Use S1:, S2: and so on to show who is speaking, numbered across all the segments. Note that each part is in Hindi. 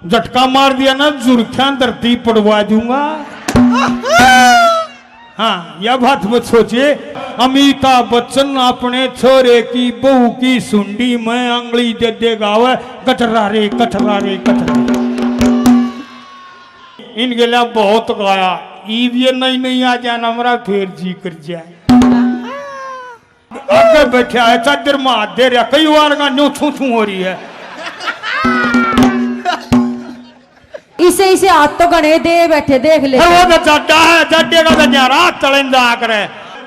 S1: झटका मार दिया ना जुर्खियां धरती पड़वा दूंगा। हाँ यह बात मत सोचिए, अमिताभ बच्चन अपने छोरे की बहू की सुंडी में अंगली दे दे गावे कटरा रे कटरा रे कटरा। इनके लिए बहुत गाया, ईद ये नहीं आ जाना हमारा फिर जी कर जाए। आगे बैठा है चादर में हाथ दे रहा, कई बार का न्यू छू छू हो रही है।
S2: इसे इसे हाथ तो गणे दे बैठे देख ले।
S1: वो तो चड्डा है, चड्डे का तो न्यारा तलेंदा करे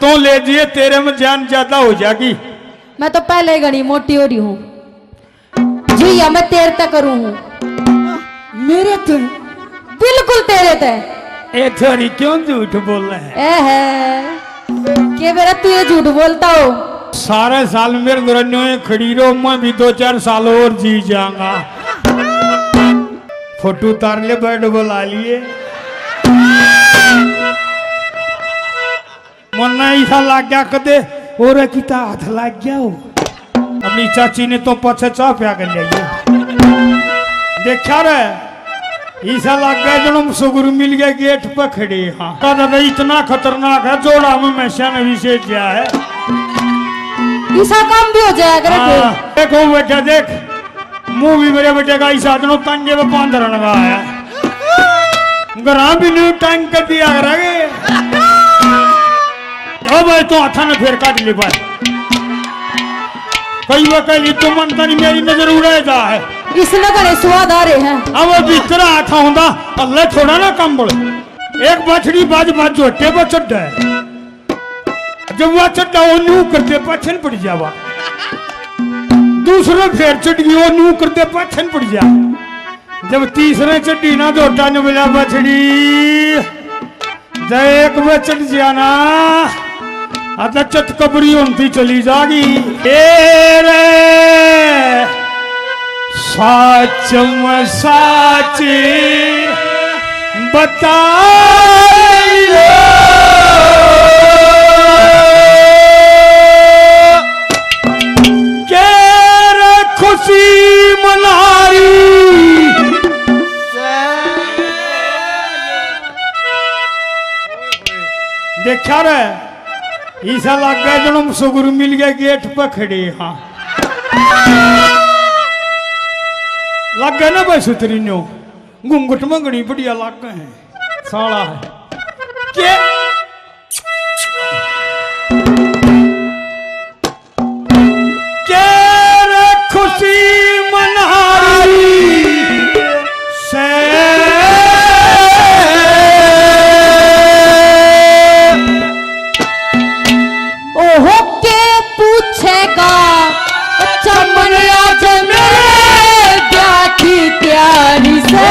S1: तो ले जिए, तेरे में जान ज्यादा हो जाएगी।
S2: मैं तो पहले ही गणी मोटी हो रही हूँ जी, या मैं तेरे तक करूँ हूँ। मेरे तो बिल्कुल तेरे तक।
S1: ए थोड़ी क्यों झूठ बोल रहे हैं?
S2: है के मेरा तू ये झूठ बोलता हो?
S1: सारे साल मेरे दुरन्यों खड़ी रहो, मैं भी 2-4 साल और जी जाऊंगा। फोटो उतार ले, बैठ बुला लिए। मन ऐसा लग गया कदे और किता हाथ लग गया हो। अपनी चाची ने तो पछे चाह प्या कर लिया, देखा रे ऐसा लग गया जन्म सुगुरु मिल गया गेट पर खड़े। हाँ दादा इतना खतरनाक है, जोड़ा में मैशा ने विशेष किया है,
S2: ऐसा काम भी हो जाएगा।
S1: देखो बेटा देख, मुंह भी मेरे बेटे का ऐसा दोनों तंगे में पांधर लगा है, गरा भी नहीं टंग कर दिया करेंगे। ओ भाई तो हाथा ने फिर काट ली पर कई वकली तो मनता नहीं, मेरी नजर उड़े जा है।
S2: इसने करे स्वाद आ रहे हैं।
S1: अब भीतर हाथा होंदा अल्लाह थोड़ा ना कम बोले, एक बछड़ी बाज बाज जोटे पर चढ़ है, जब वह चढ़ा वो न्यू करते पाछन पड़ जावा, दूसरे फेर चढ़ी वो न्यू करते पाछन पड़ जा, जब तीसरे चढ़ी ना जोटा ने बोला बछड़ी जब एक में चढ़ गया ना अदा चटकबरी होती चली जागी। रे साच में साच बता खुशी मनारी देखा रे ऐसा लग गया जन्म सुगुरु मिल गया गेट पर खड़े। हाँ लग गया ना भाई सुतरी नो घूंघट में घड़ी बढ़िया लग गए हैं, साला है के खुशी मनारी से
S2: ओहो के पूछेगा चमन आज मेरे क्या की तैयारी से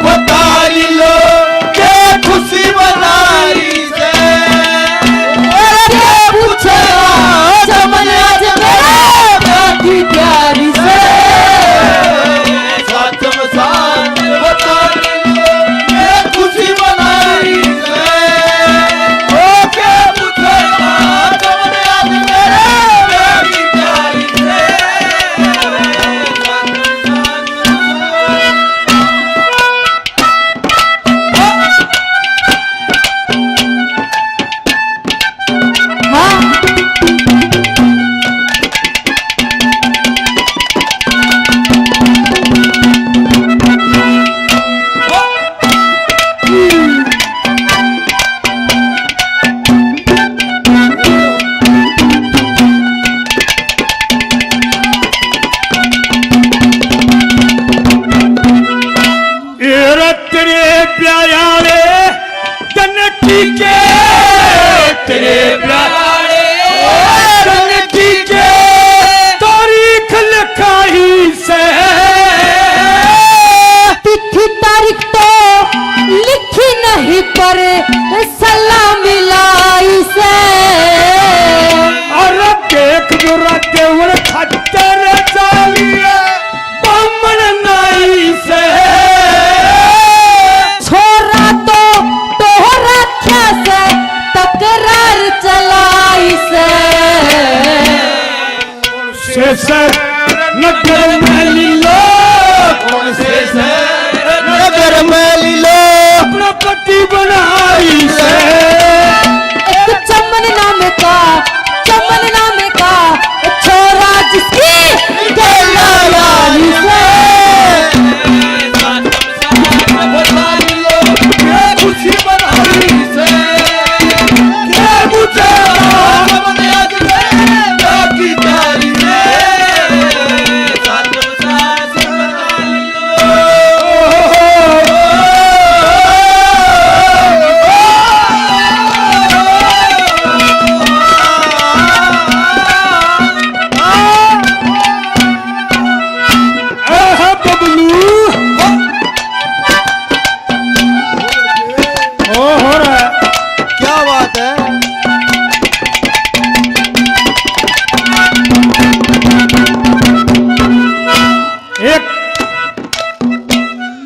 S3: बतारी लो के खुशी मनारी से
S2: छोरा तो तोहरा क्या से
S1: मोटी बनाई से
S2: एक चमन नाम का छोरा जिसकी गला यारी से
S3: खुशी बनाई से मुझे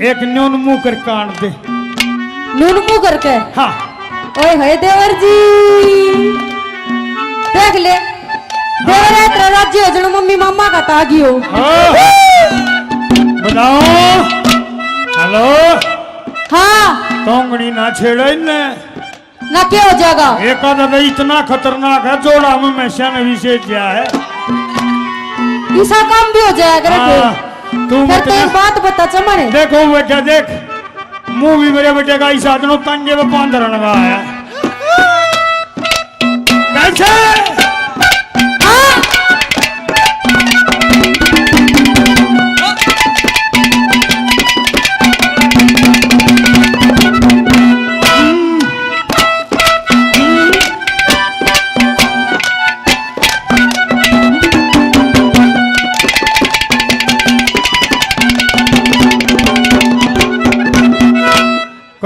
S1: एक न्यून मुंह कर काट दे
S2: नून मुंह करके
S1: हाँ
S2: ओए है देवर जी देख ले देवर है तेरा राज्य हो जनो मम्मी मामा का तागी हो
S1: बताओ हेलो
S2: हाँ
S1: तोंगड़ी ना छेड़े ने
S2: ना क्या हो जाएगा
S1: एक आधा इतना खतरनाक है जोड़ा में मैशन विशेष क्या है
S2: ऐसा काम भी हो जाएगा
S1: हाँ, तू
S2: फिर तो एक बात बता चमन
S1: देखो बेटा देख मुंह भी मेरे बेटे का इस आदमी तंगे में 5 रन लगा है कैसे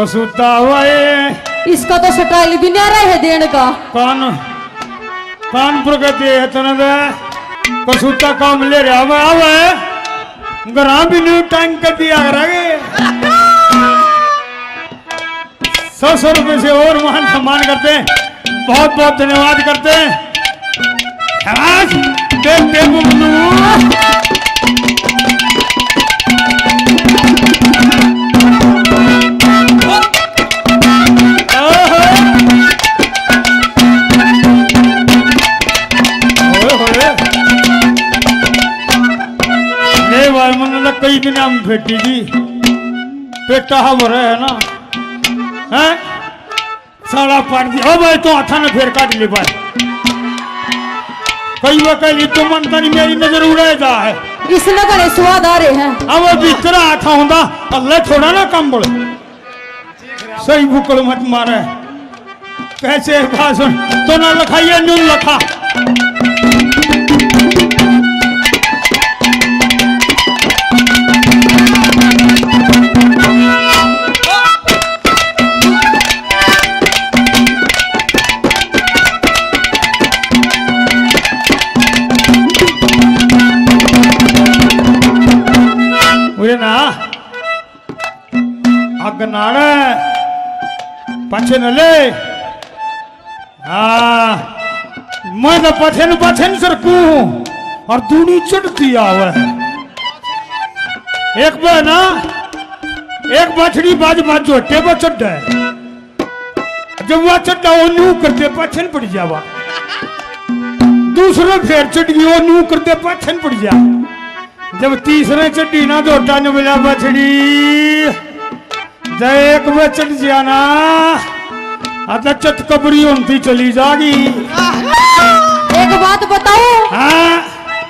S1: कसूता हुआ है
S2: इसका तो स्टाइल भी नहीं रहा है देने का
S1: कान प्रगति है तना दे कसूता काम ले रहा है आवे गरा भी नहीं टाइम कर दिया करेंगे 100 रुपए से और मान सम्मान करते हैं बहुत बहुत धन्यवाद करते हैं देखते कई दिन हम भेटी जी पेटा भरे है ना हैं साड़ा पाट दिया ओ भाई तो हाथा ने फेर काट ले पाए कई वकली तो मन तनी मेरी नजर उड़े जा है
S2: इस नगर स्वाद आ रहे हैं
S1: अब भीतर हाथा होंदा अल्लाह थोड़ा ना कम बोले सही बुकड़ मत मारे कैसे भाषण तो ना लखाइए नून लखा ना अग नाड़े पछे न ले मैं तो पछन सरकू और दूनी चढ़ती आवे एक बार ना एक बछड़ी बाज जोटे पर चढ़ है जब वह चढ़ा वो न्यू करते पछन पड़ जावा दूसरे फेर चढ़ गई वो न्यू करते पछन पड़ जा जब तीसरे चढ़ी ना जोटा न मिला बछड़ी जब एक में चढ़ गया ना अदा चटकबरी होती चली जागी
S2: एक बात बताओ
S1: हाँ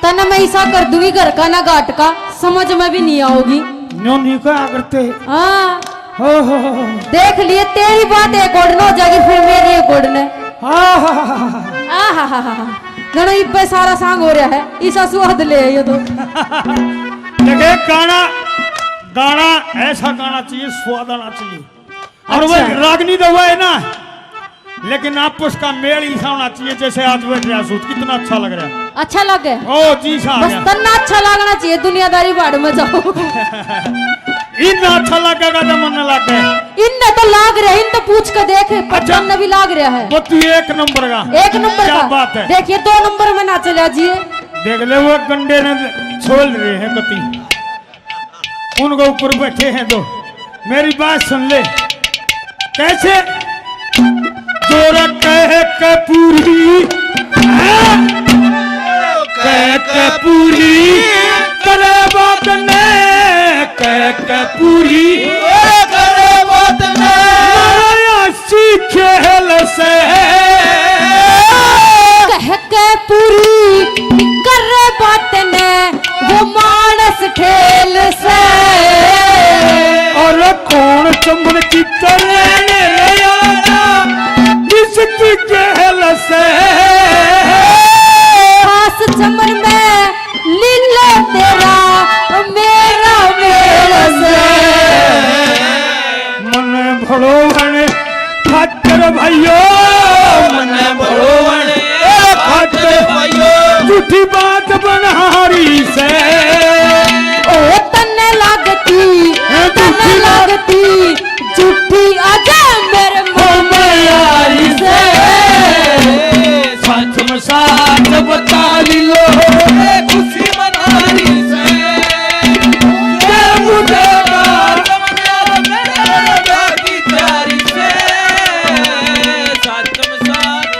S2: तना मैं ऐसा कर दूंगी घर का ना घाट का समझ में भी नहीं आओगी
S1: न्यो नहीं क्या करते
S2: हाँ
S1: हो
S2: देख लिए तेरी बात एक ओढ़ना हो जाएगी फिर मेरी एक ओढ़ने गणो इब्बे सारा सांग हो रहा है ईसा स्वाद ले ये तो
S1: देखे गाना ऐसा गाना चाहिए स्वाद आना चाहिए और
S2: अच्छा।
S1: वो रागनी तो हुआ है ना लेकिन आप उसका मेल ऐसा होना चाहिए जैसे आज बैठ रहा सूट कितना अच्छा लग रहा है
S2: अच्छा लगे
S1: ओ जी सा
S2: बस तना अच्छा लगना चाहिए दुनियादारी बाड़ में जाओ
S1: इतना अच्छा लगेगा तो मन लगे
S2: इनने तो लाग रहे इन तो पूछ के देख पहचान भी लाग रहा है
S1: वो तू एक नंबर का
S2: एक नंबर
S1: क्या
S2: का
S1: बात है
S2: देखिए 2 नंबर में ना चले जिए
S1: देख ले वो गंडे ने छोड़ रहे हैं कति उनको ऊपर बैठे हैं दो मेरी बात सुन ले कैसे जोर कह के पूरी कह के पूरी करे बात ने कह के पूरी
S3: करे बात ने
S1: सी खेल से
S2: कह के पूरी कर बात ने वो मानस खेल से
S1: और कौन चमन की तरह इसकी खेल से
S2: खास चमन में लीला तेरा मेरा मेरा से
S1: मन भरो बने खातर भाइयों
S3: मन भरोवन खातर भाइयों
S1: झूठी बात बनहारी से
S2: ओ तन्ने लगती झूठी आजा मेरे मुंह में यारी से
S3: साथ में साथ बता लो खुशी मनारी से मुझे की तैयारी से साथ में साथ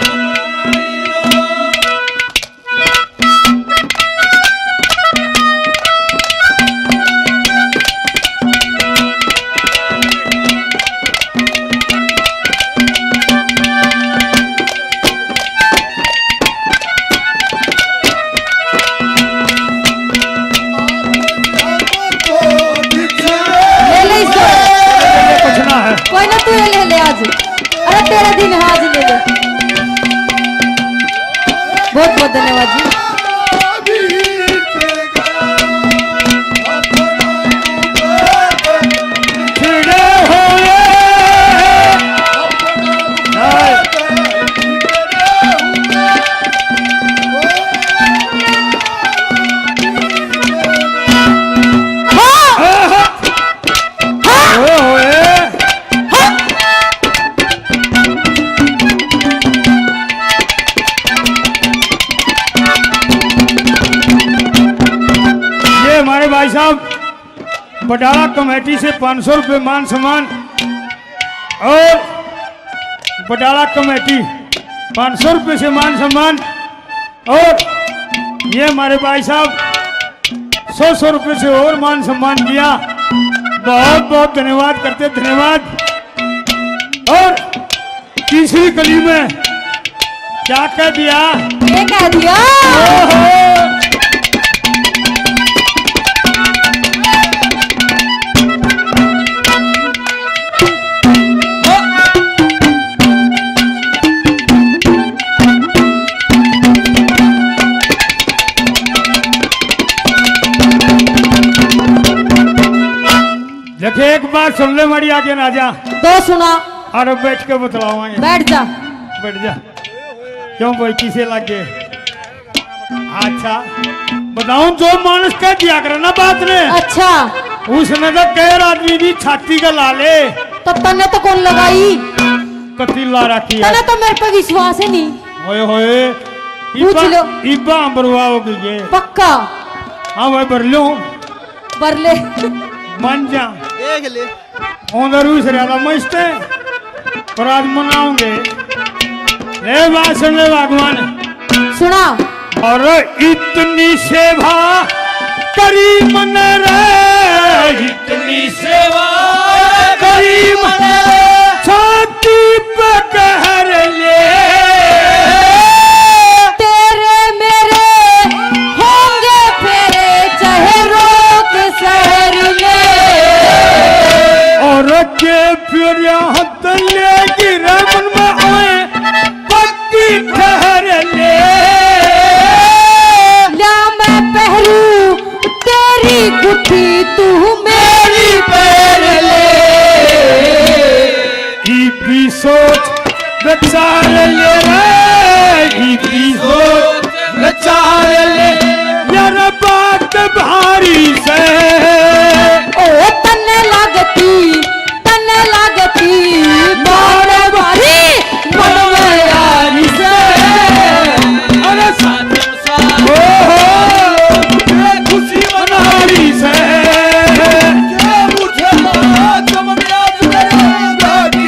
S2: ले ले इसको
S1: कुछ ना है
S2: कोई ना तू ले ले आज अरे तेरा दिन है आज ले ले बहुत बहुत धन्यवाद जी
S1: छिड़े हुए ये हमारे भाई साहब बटाला कमेटी से 500 रुपये मान सम्मान और बटाला कमेटी 500 रुपये से मान सम्मान और ये हमारे भाई साहब 100 रुपये से और मान सम्मान किया। बहुत बहुत धन्यवाद करते धन्यवाद। और तीसरी कली में क्या कह दिया
S2: ये कह दिया
S1: ओहो! देखे एक बात सुन ले मड़ी आगे ना जा
S2: दो सुना
S1: और बैठ के बतलाओगे
S2: बैठ जा
S1: बैठ जा क्यों कोई किसे लगे अच्छा बताऊं जो मानस कह दिया करे ना बात ने
S2: अच्छा
S1: उसने तो गैर आदमी भी छाती का लाले
S2: तो तने तो कौन लगाई
S1: कति ला रखी है
S2: तने तो मेरे पे विश्वास है नहीं
S1: होए होए
S2: पूछ लो।
S1: इब्बा बरवा हो गई
S2: पक्का
S1: हाँ भाई बर लो
S2: बरले
S1: मन जा
S3: देख ले
S1: उधर उस रहा मस्ते पर आज मनाओगे ले बात सुन ले भगवान
S2: सुना
S1: और इतनी सेवा करी मन रे
S3: इतनी सेवा
S1: करी मन छाती पे कहर ले
S2: तेरे मेरे होंगे फेरे चाहे रोक शहर में
S1: और के फिर हाथ ले गिरा मन में आए पक्की ठहर ले
S2: ला मैं पहरू तेरी गुठी तू मेरी पैर ले
S1: भी सोच विचार ले रे भी सोच विचार ले यार बात भारी से
S2: ओ तन्ने लागती मोड़ भारी मनवे यारी से
S1: अरे
S3: साथ में साथ
S1: ओहो
S3: खुशी
S1: नारी से
S3: मुझे चमन याद मेरा की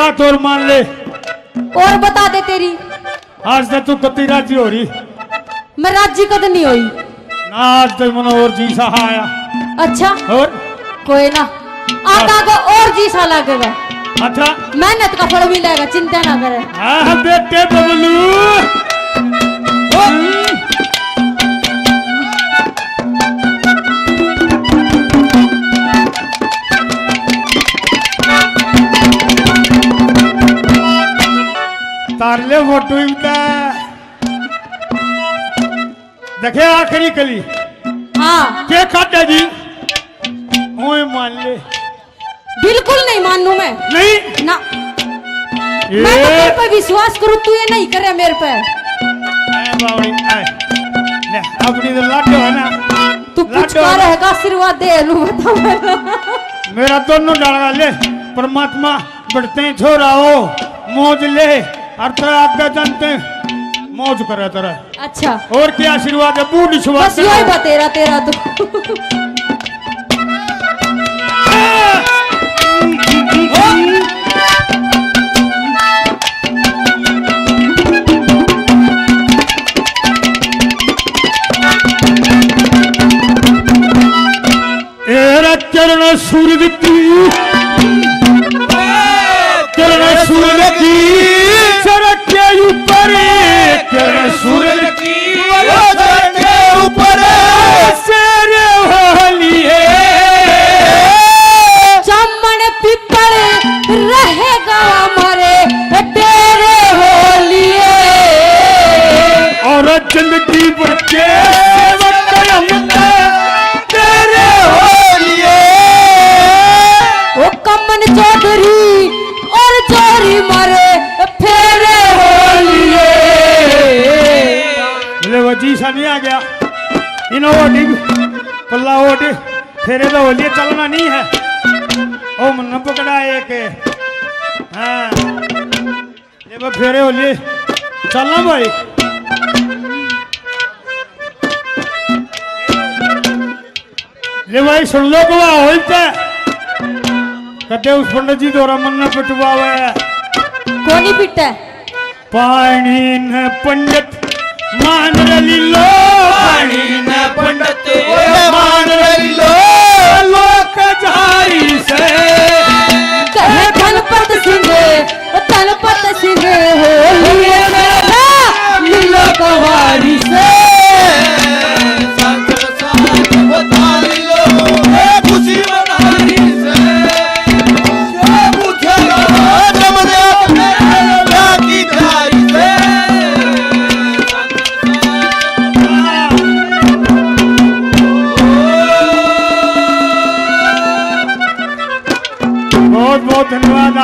S1: बात और मान ले,
S2: और बता दे तेरी।
S1: आज तक तू कति राजी हो रही
S2: मैं राजी कद नहीं हुई।
S1: ना, आज तक मन और जी सा आया।
S2: अच्छा
S1: और
S2: कोई ना, आगा को और जी सा लगेगा।
S1: अच्छा
S2: मेहनत का फल मिलेगा, चिंता ना करे।
S1: हाँ बेटे बबलू। तारले फोटो देखे आखिरी कली।
S2: हाँ
S1: के खाते जी ओए मान ले।
S2: बिल्कुल नहीं मानू मैं।
S1: नहीं
S2: ना,
S1: ये
S2: मैं तो तेरे पे विश्वास करूँ, तू ये नहीं करे मेरे पे।
S1: बावड़ी ले अपनी तो लाडो है ना,
S2: तू कुछ कर रहेगा, आशीर्वाद दे लू बता
S1: मेरा दोनों डाला ले। परमात्मा बढ़ते हैं छोरा हो, मौज ले और तेरा आगे जानते मौज करे तेरा।
S2: अच्छा
S1: और क्या आशीर्वाद है, बूढ़
S2: बस यही बा तेरा तेरा तो।
S1: तेरा चरण सूरज की, चरण सूरज की सड़क के ऊपर, चरण सूरज की सड़क के ऊपर शेर होलिए।
S2: चमन पिपल रहेगा हमारे तेरे होलिए।
S1: और जिंदगी भर के तेरे होलिए।
S2: वो कमन चौधरी और चोरी मारे फेरे होलिए।
S1: बोले वो जी सा नहीं आ गया इन ओडी पल्ला ओडी फेरे तो होलिए चलना नहीं है। ओ मन पकड़ा एक। हाँ ये वो फेरे होलिए चलना भाई। ले भाई सुन लो को होते कटे उस पंडित जी द्वारा मन्ना पिटवा हुआ
S2: कोनी पिटा
S1: पानी न पंडित मान रली लो, पानी न पंडित